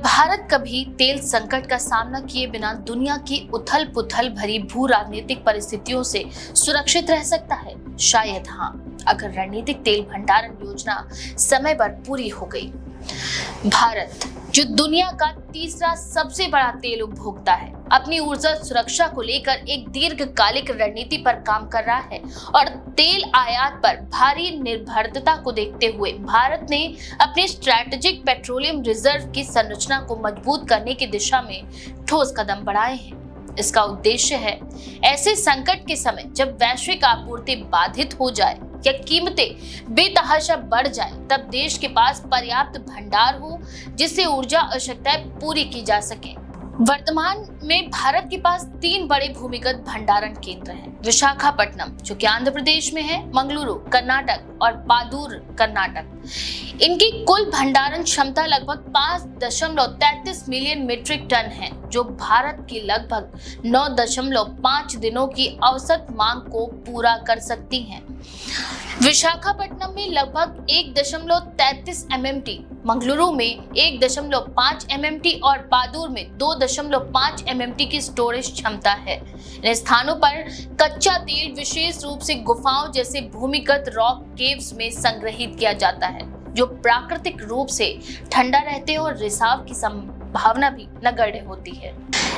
भारत कभी तेल संकट का सामना किए बिना दुनिया की उथल पुथल भरी भू राजनीतिक परिस्थितियों से सुरक्षित रह सकता है? शायद हाँ, अगर रणनीतिक तेल भंडारण योजना समय पर पूरी हो गई। भारत, जो दुनिया का तीसरा सबसे बड़ा तेल उपभोक्ता है, अपनी ऊर्जा सुरक्षा को लेकर एक दीर्घकालिक रणनीति पर काम कर रहा है और तेल आयात पर भारी निर्भरता को देखते हुए भारत ने अपने स्ट्रैटेजिक पेट्रोलियम रिजर्व की संरचना को मजबूत करने की दिशा में ठोस कदम बढ़ाए हैं। इसका उद्देश्य है ऐसे संकट के समय जब वैश्विक आपूर्ति बाधित हो जाए या कीमतें बेतहाशा बढ़ जाए, तब देश के पास पर्याप्त भंडार हो जिससे ऊर्जा आवश्यकताएं पूरी की जा सके। वर्तमान में भारत के पास 3 बड़े भूमिगत भंडारण केंद्र हैं। विशाखापट्टनम, जो कि आंध्र प्रदेश में है, मंगलुरु कर्नाटक और पादूर कर्नाटक। इनकी कुल भंडारण क्षमता लगभग 5.33 मिलियन मीट्रिक टन है, जो भारत की लगभग 9.5 दिनों की औसत मांग को पूरा कर सकती हैं। विशाखापट्टनम में लगभग 1.33 MMT, मंगलुरु में 1.5 MMT और पादूर में 2.5 MMT की स्टोरेज क्षमता है। इन स्थानों पर कच्चा तेल विशेष रूप से गुफाओं जैसे भूमिगत रॉक केव्स में संग्रहित किया जाता है, जो प्राकृतिक रूप से ठंडा रहते हैं और रिसाव की संभावना भी नगण्य होती है।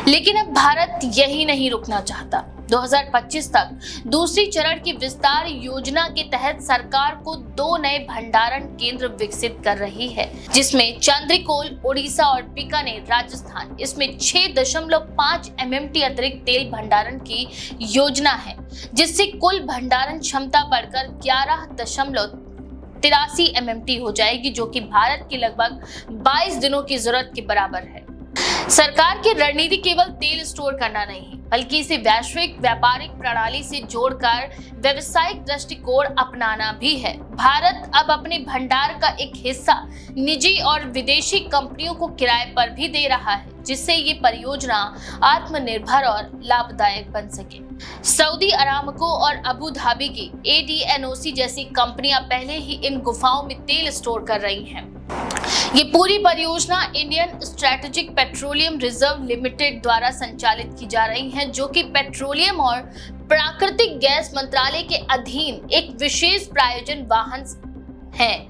लेकिन अब भारत यही नहीं रुकना चाहता। 2025 तक दूसरी चरण की विस्तार योजना के तहत सरकार को 2 नए भंडारण केंद्र विकसित कर रही है, जिसमें चंद्रिकोल उड़ीसा और बीकानेर राजस्थान। इसमें 6.5 MMT अतिरिक्त तेल भंडारण की योजना है, जिससे कुल भंडारण क्षमता बढ़कर 11.83 MMT हो जाएगी, जो कि भारत की लगभग 22 दिनों की जरूरत के बराबर है। सरकार की रणनीति केवल तेल स्टोर करना नहीं, बल्कि इसे वैश्विक व्यापारिक प्रणाली से जोड़कर व्यवसायिक दृष्टिकोण अपनाना भी है। भारत अब अपने भंडार का एक हिस्सा निजी और विदेशी कंपनियों को किराए पर भी दे रहा है, जिससे ये परियोजना आत्मनिर्भर और लाभदायक बन सके। सऊदी अरामको और अबू धाबी की ADNOC जैसी कंपनियां पहले ही इन गुफाओं में तेल स्टोर कर रही हैं। ये पूरी परियोजना Indian strategic petroleum reserve limited द्वारा संचालित की जा रही है, जो कि पेट्रोलियम और प्राकृतिक गैस मंत्रालय के अधीन एक विशेष प्रायोजन वाहन है।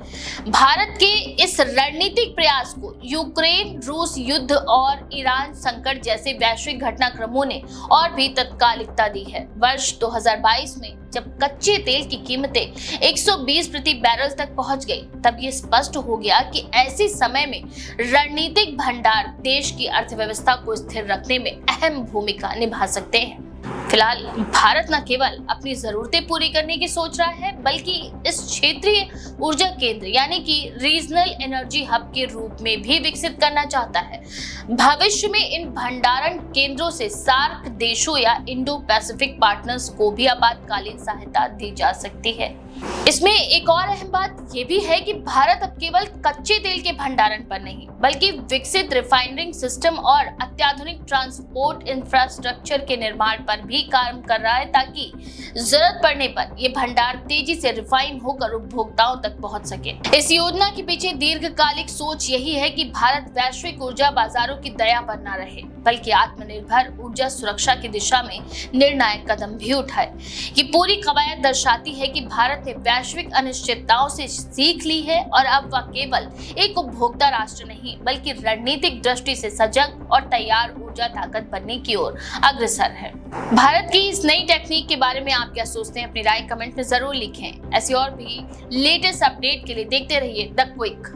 भारत के इस रणनीतिक प्रयास को यूक्रेन रूस युद्ध और ईरान संकट जैसे वैश्विक घटनाक्रमों ने और भी तत्कालिकता दी है। वर्ष 2022 में जब कच्चे तेल की कीमतें 120 प्रति बैरल तक पहुंच गई, तब ये स्पष्ट हो गया कि ऐसे समय में रणनीतिक भंडार देश की अर्थव्यवस्था को स्थिर रखने में अहम भूमिका निभा सकते हैं। फिलहाल भारत न केवल अपनी जरूरतें पूरी करने की सोच रहा है, बल्कि इस क्षेत्रीय ऊर्जा केंद्र यानी कि रीजनल एनर्जी हब के रूप में भी विकसित करना चाहता है। भविष्य में इन भंडारण केंद्रों से सार्क देशों या इंडो पैसिफिक पार्टनर्स को भी आपातकालीन सहायता दी जा सकती है। इसमें एक और अहम बात यह भी है कि भारत अब केवल कच्चे तेल के भंडारण पर नहीं, बल्कि विकसित रिफाइनरिंग सिस्टम और अत्याधुनिक ट्रांसपोर्ट इंफ्रास्ट्रक्चर के निर्माण पर भी काम कर रहा है, ताकि जरूरत पड़ने पर यह भंडार तेजी से रिफाइन होकर उपभोक्ताओं तक पहुंच सके। इस योजना के पीछे दीर्घकालिक सोच यही है कि भारत वैश्विक ऊर्जा बाजारों की दया पर न रहे, बल्कि आत्मनिर्भर ऊर्जा सुरक्षा की दिशा में निर्णायक कदम भी उठाए। ये पूरी कवायद दर्शाती है कि भारत ने वैश्विक अनिश्चितताओं से सीख ली है और अब वह केवल एक उपभोक्ता राष्ट्र नहीं, बल्कि रणनीतिक दृष्टि से सजग और तैयार ऊर्जा ताकत बनने की ओर अग्रसर है। भारत की इस नई टेक्निक के बारे में आप क्या सोचते हैं? अपनी राय कमेंट में जरूर लिखें। ऐसी और भी लेटेस्ट अपडेट के लिए देखते रहिए द क्विक।